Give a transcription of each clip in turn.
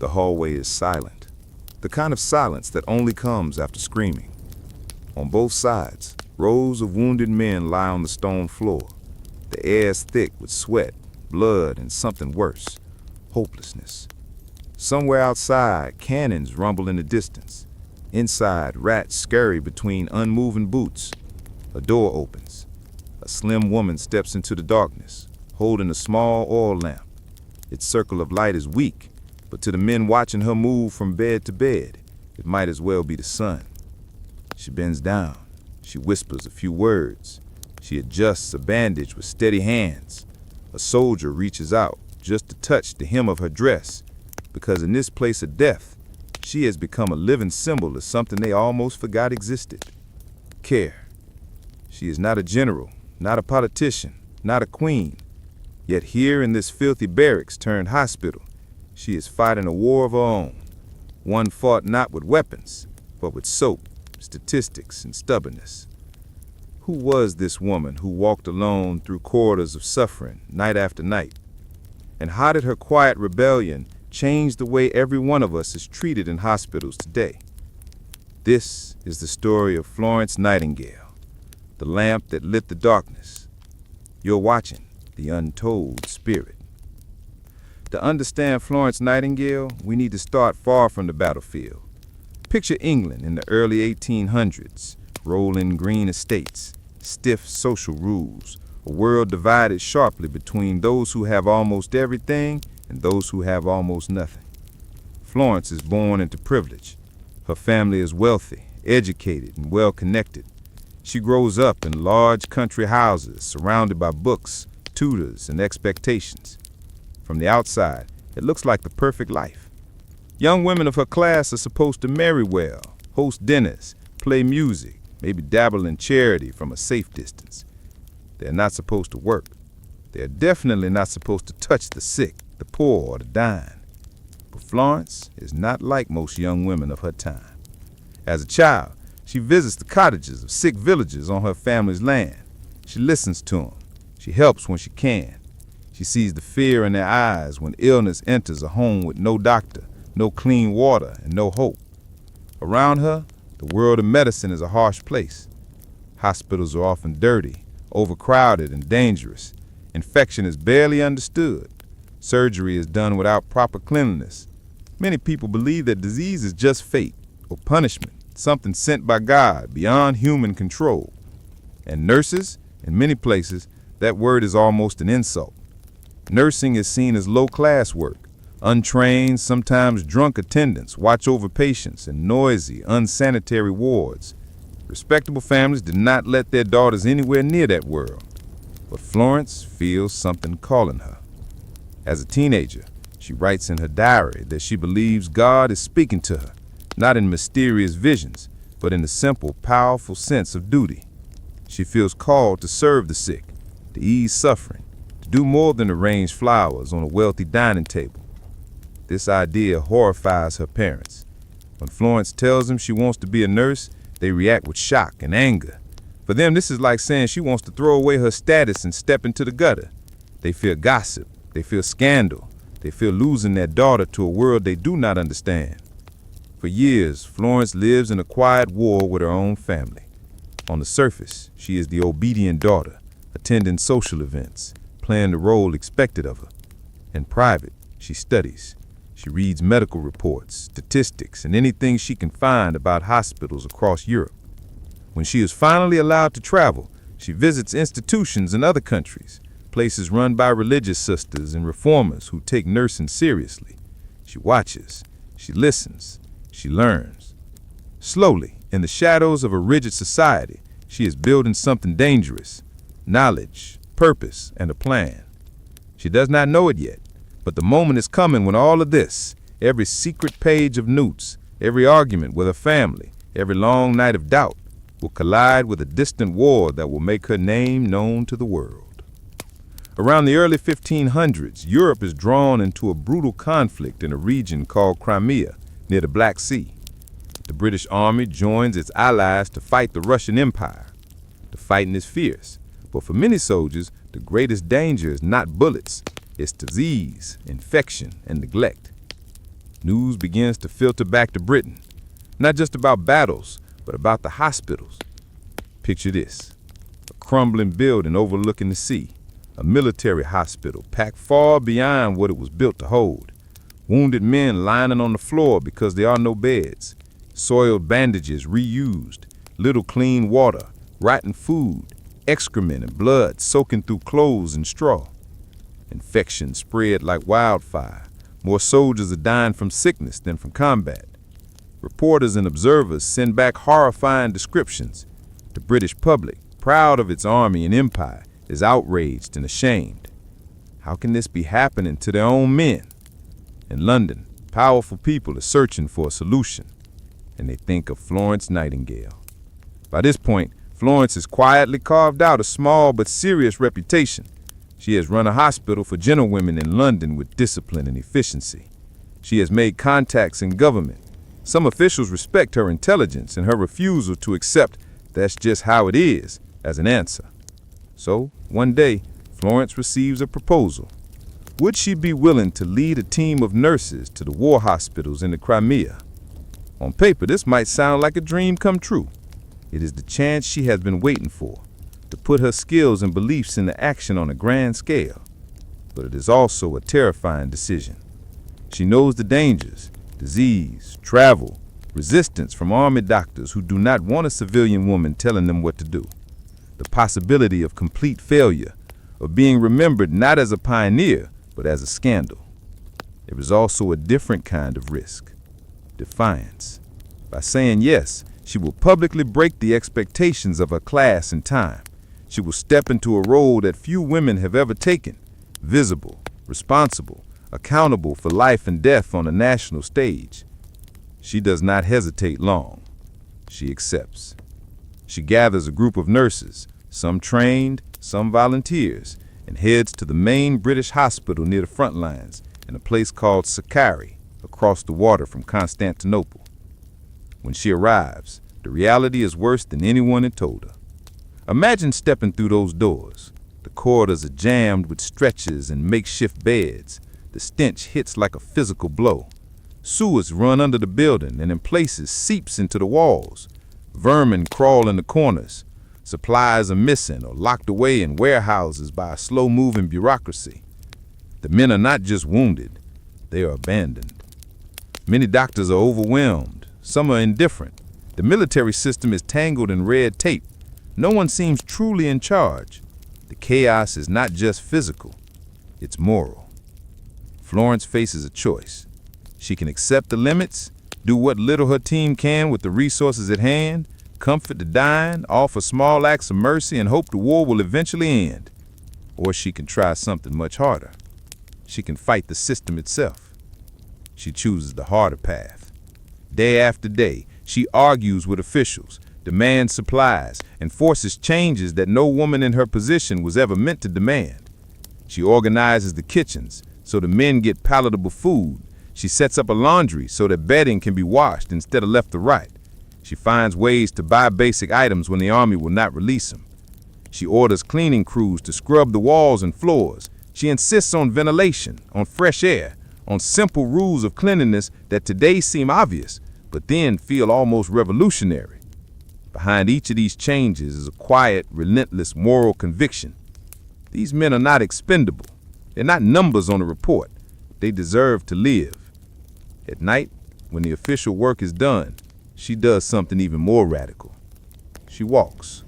The hallway is silent, the kind of silence that only comes after screaming. On both sides, rows of wounded men lie on the stone floor. The air is thick with sweat, blood, and something worse, hopelessness. Somewhere outside, cannons rumble in the distance. Inside, rats scurry between unmoving boots. A door opens. A slim woman steps into the darkness, holding a small oil lamp. Its circle of light is weak, but to the men watching her move from bed to bed, it might as well be the sun. She bends down. She whispers a few words. She adjusts a bandage with steady hands. A soldier reaches out just to touch the hem of her dress, because in this place of death, she has become a living symbol of something they almost forgot existed. Care. She is not a general, not a politician, not a queen. Yet here in this filthy barracks turned hospital, she is fighting a war of her own. One fought not with weapons, but with soap, statistics, and stubbornness. Who was this woman who walked alone through corridors of suffering night after night? And how did her quiet rebellion change the way every one of us is treated in hospitals today? This is the story of Florence Nightingale, the lamp that lit the darkness. You're watching The Untold Spirit. To understand Florence Nightingale, we need to start far from the battlefield. Picture England in the early 1800s, rolling green estates, stiff social rules, a world divided sharply between those who have almost everything and those who have almost nothing. Florence is born into privilege. Her family is wealthy, educated, and well-connected. She grows up in large country houses surrounded by books, tutors, and expectations. From the outside, it looks like the perfect life. Young women of her class are supposed to marry well, host dinners, play music, maybe dabble in charity from a safe distance. They're not supposed to work. They're definitely not supposed to touch the sick, the poor, or the dying. But Florence is not like most young women of her time. As a child, she visits the cottages of sick villagers on her family's land. She listens to them. She helps when she can. She sees the fear in their eyes when illness enters a home with no doctor, no clean water, and no hope. Around her, the world of medicine is a harsh place. Hospitals are often dirty, overcrowded, and dangerous. Infection is barely understood. Surgery is done without proper cleanliness. Many people believe that disease is just fate or punishment, something sent by God beyond human control. And nurses, in many places, that word is almost an insult. Nursing is seen as low-class work. Untrained, sometimes drunk attendants watch over patients in noisy, unsanitary wards. Respectable families did not let their daughters anywhere near that world. But Florence feels something calling her. As a teenager, she writes in her diary that she believes God is speaking to her, not in mysterious visions, but in the simple, powerful sense of duty. She feels called to serve the sick, to ease suffering, to do more than arrange flowers on a wealthy dining table. This idea horrifies her parents. When Florence tells them she wants to be a nurse, they react with shock and anger. For them, this is like saying she wants to throw away her status and step into the gutter. They fear gossip. They fear scandal. They fear losing their daughter to a world they do not understand. For years, Florence lives in a quiet war with her own family. On the surface, she is the obedient daughter, attending social events, playing the role expected of her. In private, she studies. She reads medical reports, statistics, and anything she can find about hospitals across Europe. When she is finally allowed to travel, she visits institutions in other countries, places run by religious sisters and reformers who take nursing seriously. She watches, she listens, she learns. Slowly, in the shadows of a rigid society, she is building something dangerous: knowledge, purpose, and a plan. She does not know it yet, but the moment is coming when all of this, every secret page of notes, every argument with her family, every long night of doubt, will collide with a distant war that will make her name known to the world. Around the early 1500s, Europe is drawn into a brutal conflict in a region called Crimea, near the Black Sea. The British Army joins its allies to fight the Russian Empire. The fighting is fierce, but for many soldiers, the greatest danger is not bullets, it's disease, infection, and neglect. News begins to filter back to Britain, not just about battles, but about the hospitals. Picture this: a crumbling building overlooking the sea, a military hospital packed far beyond what it was built to hold. Wounded men lining on the floor because there are no beds, soiled bandages reused, little clean water, rotten food, excrement and blood soaking through clothes and straw. Infection spread like wildfire. More soldiers are dying from sickness than from combat. Reporters and observers send back horrifying descriptions. The British public, proud of its army and empire, is outraged and ashamed. How can this be happening to their own men? In London, powerful people are searching for a solution, and they think of Florence Nightingale. By this point, Florence has quietly carved out a small but serious reputation. She has run a hospital for gentlewomen in London with discipline and efficiency. She has made contacts in government. Some officials respect her intelligence and her refusal to accept "that's just how it is" as an answer. So, one day, Florence receives a proposal. Would she be willing to lead a team of nurses to the war hospitals in the Crimea? On paper, this might sound like a dream come true. It is the chance she has been waiting for, to put her skills and beliefs into action on a grand scale. But it is also a terrifying decision. She knows the dangers: disease, travel, resistance from army doctors who do not want a civilian woman telling them what to do. The possibility of complete failure, of being remembered not as a pioneer, but as a scandal. There is also a different kind of risk: defiance. By saying yes, she will publicly break the expectations of her class and time. She will step into a role that few women have ever taken: visible, responsible, accountable for life and death on a national stage. She does not hesitate long. She accepts. She gathers a group of nurses, some trained, some volunteers, and heads to the main British hospital near the front lines in a place called Saqqari, across the water from Constantinople. When she arrives, the reality is worse than anyone had told her. Imagine stepping through those doors. The corridors are jammed with stretchers and makeshift beds. The stench hits like a physical blow. Sewers run under the building and in places seeps into the walls. Vermin crawl in the corners. Supplies are missing or locked away in warehouses by a slow-moving bureaucracy. The men are not just wounded, they are abandoned. Many doctors are overwhelmed. Some are indifferent. The military system is tangled in red tape. No one seems truly in charge. The chaos is not just physical, it's moral. Florence faces a choice. She can accept the limits, do what little her team can with the resources at hand, comfort the dying, offer small acts of mercy, and hope the war will eventually end. Or she can try something much harder. She can fight the system itself. She chooses the harder path. Day after day, she argues with officials, demands supplies, and forces changes that no woman in her position was ever meant to demand. She organizes the kitchens so the men get palatable food. She sets up a laundry so that bedding can be washed instead of left to rot. She finds ways to buy basic items when the army will not release them. She orders cleaning crews to scrub the walls and floors. She insists on ventilation, on fresh air, on simple rules of cleanliness that today seem obvious, but then feel almost revolutionary. Behind each of these changes is a quiet, relentless moral conviction. These men are not expendable. They're not numbers on a report. They deserve to live. At night, when the official work is done, she does something even more radical. She walks.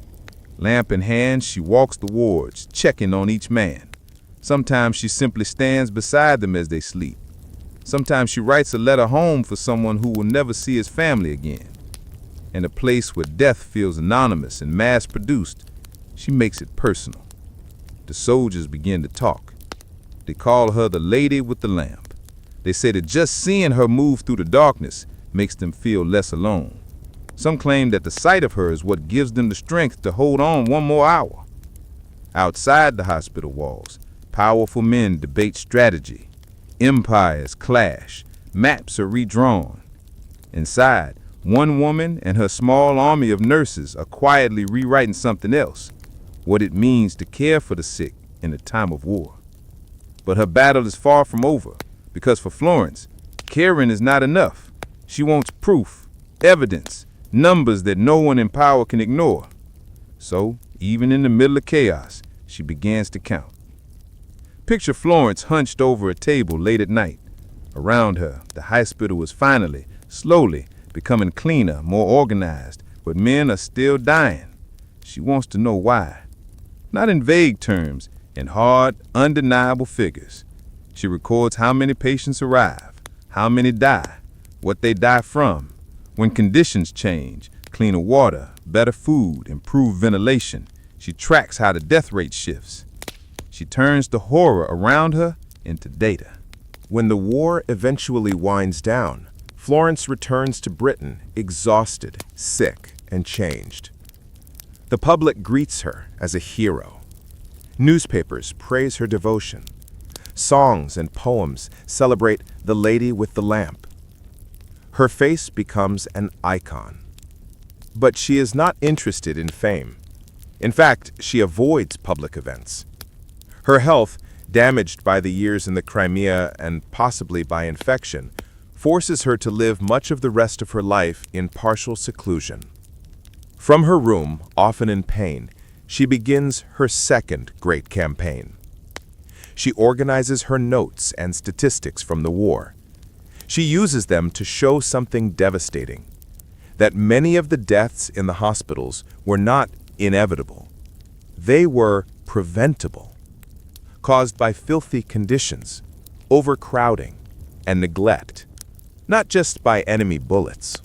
Lamp in hand, she walks the wards, checking on each man. Sometimes she simply stands beside them as they sleep. Sometimes she writes a letter home for someone who will never see his family again. In a place where death feels anonymous and mass-produced, she makes it personal. The soldiers begin to talk. They call her the lady with the lamp. They say that just seeing her move through the darkness makes them feel less alone. Some claim that the sight of her is what gives them the strength to hold on one more hour. Outside the hospital walls, powerful men debate strategy. Empires clash. Maps are redrawn. Inside, one woman and her small army of nurses are quietly rewriting something else, what it means to care for the sick in a time of war. But her battle is far from over, because for Florence, Caring is not enough. She wants proof, evidence, numbers that no one in power can ignore. So, even in the middle of chaos, she begins to count. Picture Florence hunched over a table late at night. Around her, the hospital is finally, slowly, becoming cleaner, more organized, but men are still dying. She wants to know why. Not in vague terms, in hard, undeniable figures. She records how many patients arrive, how many die, what they die from, when conditions change, cleaner water, better food, improved ventilation. She tracks how the death rate shifts. She turns the horror around her into data. When the war eventually winds down, Florence returns to Britain exhausted, sick, and changed. The public greets her as a hero. Newspapers praise her devotion. Songs and poems celebrate the lady with the lamp. Her face becomes an icon. But she is not interested in fame. In fact, she avoids public events. Her health, damaged by the years in the Crimea and possibly by infection, forces her to live much of the rest of her life in partial seclusion. From her room, often in pain, she begins her second great campaign. She organizes her notes and statistics from the war. She uses them to show something devastating, that many of the deaths in the hospitals were not inevitable. They were preventable, caused by filthy conditions, overcrowding, and neglect, not just by enemy bullets.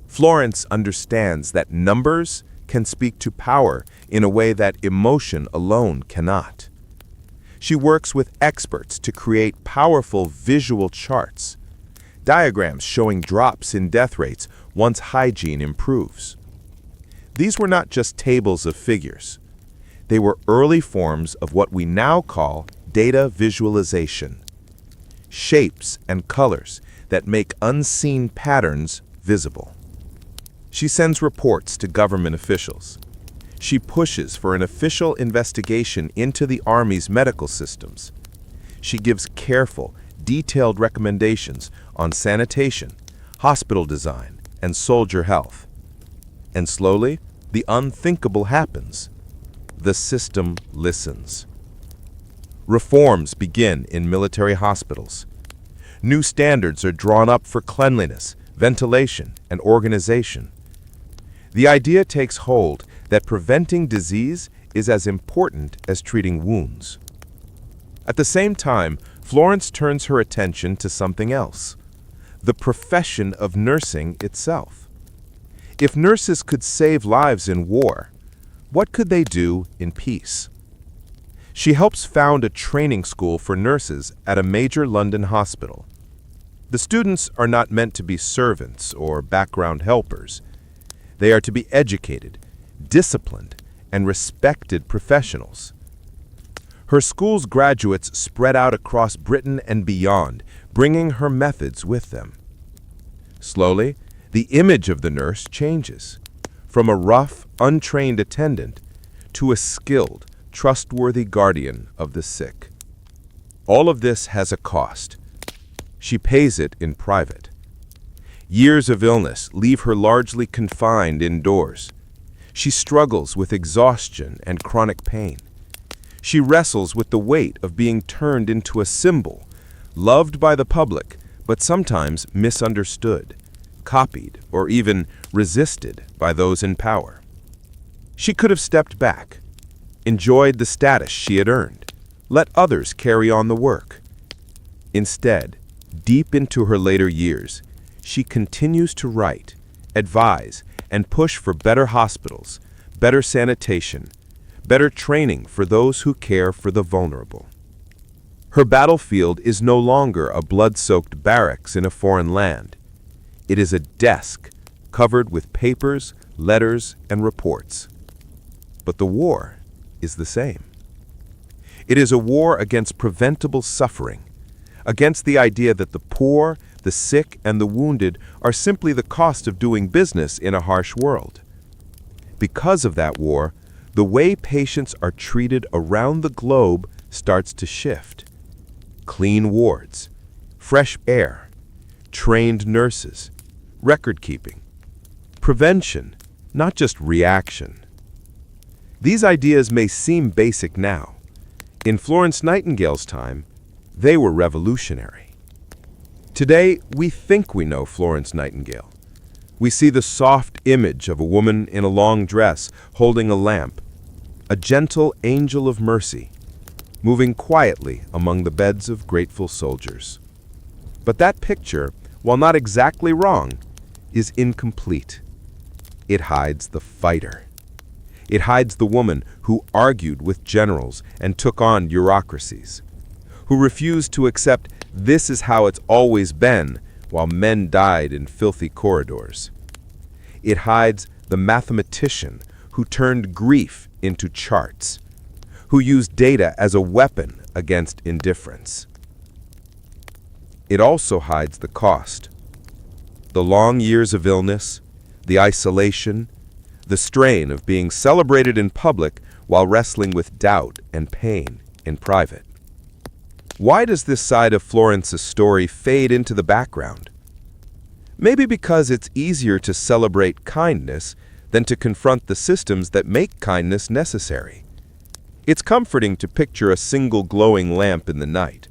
Florence understands that numbers can speak to power in a way that emotion alone cannot. She works with experts to create powerful visual charts, diagrams showing drops in death rates once hygiene improves. These were not just tables of figures. They were early forms of what we now call data visualization, shapes and colors that make unseen patterns visible. She sends reports to government officials. She pushes for an official investigation into the Army's medical systems. She gives careful, detailed recommendations on sanitation, hospital design, and soldier health. And slowly, the unthinkable happens. The system listens. Reforms begin in military hospitals. New standards are drawn up for cleanliness, ventilation, and organization. The idea takes hold that preventing disease is as important as treating wounds. At the same time, Florence turns her attention to something else, the profession of nursing itself. If nurses could save lives in war, what could they do in peace? She helps found a training school for nurses at a major London hospital. The students are not meant to be servants or background helpers. They are to be educated, disciplined, and respected professionals. Her school's graduates spread out across Britain and beyond, bringing her methods with them. Slowly, the image of the nurse changes, from a rough, untrained attendant to a skilled, trustworthy guardian of the sick. All of this has a cost. She pays it in private. Years of illness leave her largely confined indoors. She struggles with exhaustion and chronic pain. She wrestles with the weight of being turned into a symbol, loved by the public, but sometimes misunderstood, copied, or even resisted by those in power. She could have stepped back, enjoyed the status she had earned, let others carry on the work. Instead, deep into her later years, she continues to write, advise, and push for better hospitals, better sanitation, better training for those who care for the vulnerable. Her battlefield is no longer a blood-soaked barracks in a foreign land. It is a desk covered with papers, letters, and reports. But the war is the same. It is a war against preventable suffering, against the idea that the poor, the sick, and the wounded are simply the cost of doing business in a harsh world. Because of that war, the way patients are treated around the globe starts to shift. Clean wards, fresh air, trained nurses, record keeping, prevention, not just reaction. These ideas may seem basic now. In Florence Nightingale's time, they were revolutionary. Today, we think we know Florence Nightingale. We see the soft image of a woman in a long dress holding a lamp, a gentle angel of mercy, moving quietly among the beds of grateful soldiers. But that picture, while not exactly wrong, is incomplete. It hides the fighter. It hides the woman who argued with generals and took on bureaucracies, who refused to accept this is how it's always been while men died in filthy corridors. It hides the mathematician who turned grief into charts, who used data as a weapon against indifference. It also hides the cost. The long years of illness, the isolation, the strain of being celebrated in public while wrestling with doubt and pain in private. Why does this side of Florence's story fade into the background? Maybe because it's easier to celebrate kindness than to confront the systems that make kindness necessary. It's comforting to picture a single glowing lamp in the night.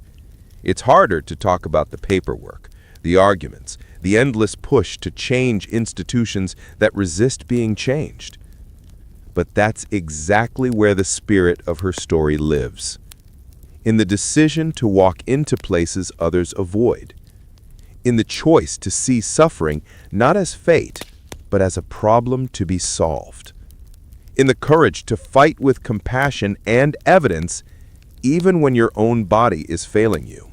It's harder to talk about the paperwork, the arguments, the endless push to change institutions that resist being changed. But that's exactly where the spirit of her story lives. In the decision to walk into places others avoid. In the choice to see suffering not as fate, but as a problem to be solved. In the courage to fight with compassion and evidence, even when your own body is failing you.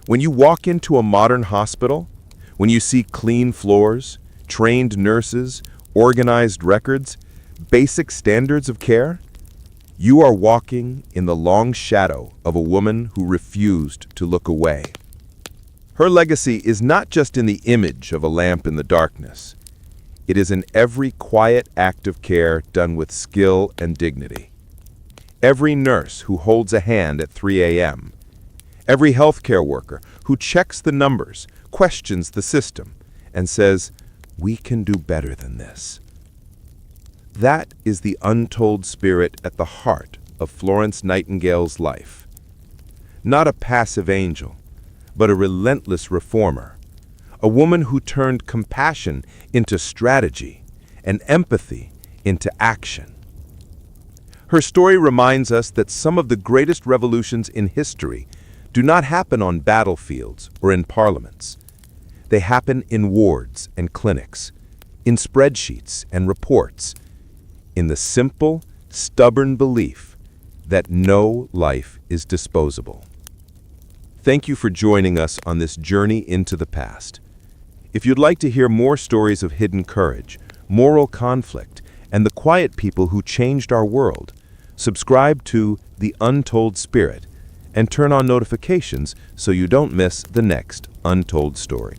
When you walk into a modern hospital, when you see clean floors, trained nurses, organized records, basic standards of care, you are walking in the long shadow of a woman who refused to look away. Her legacy is not just in the image of a lamp in the darkness. It is in every quiet act of care done with skill and dignity. Every nurse who holds a hand at 3 a.m., every healthcare worker who checks the numbers, questions the system, and says, "We can do better than this." That is the untold spirit at the heart of Florence Nightingale's life. Not a passive angel, but a relentless reformer, a woman who turned compassion into strategy and empathy into action. Her story reminds us that some of the greatest revolutions in history do not happen on battlefields or in parliaments. They happen in wards and clinics, in spreadsheets and reports, in the simple, stubborn belief that no life is disposable. Thank you for joining us on this journey into the past. If you'd like to hear more stories of hidden courage, moral conflict, and the quiet people who changed our world, subscribe to The Untold Spirit and turn on notifications so you don't miss the next Untold Story.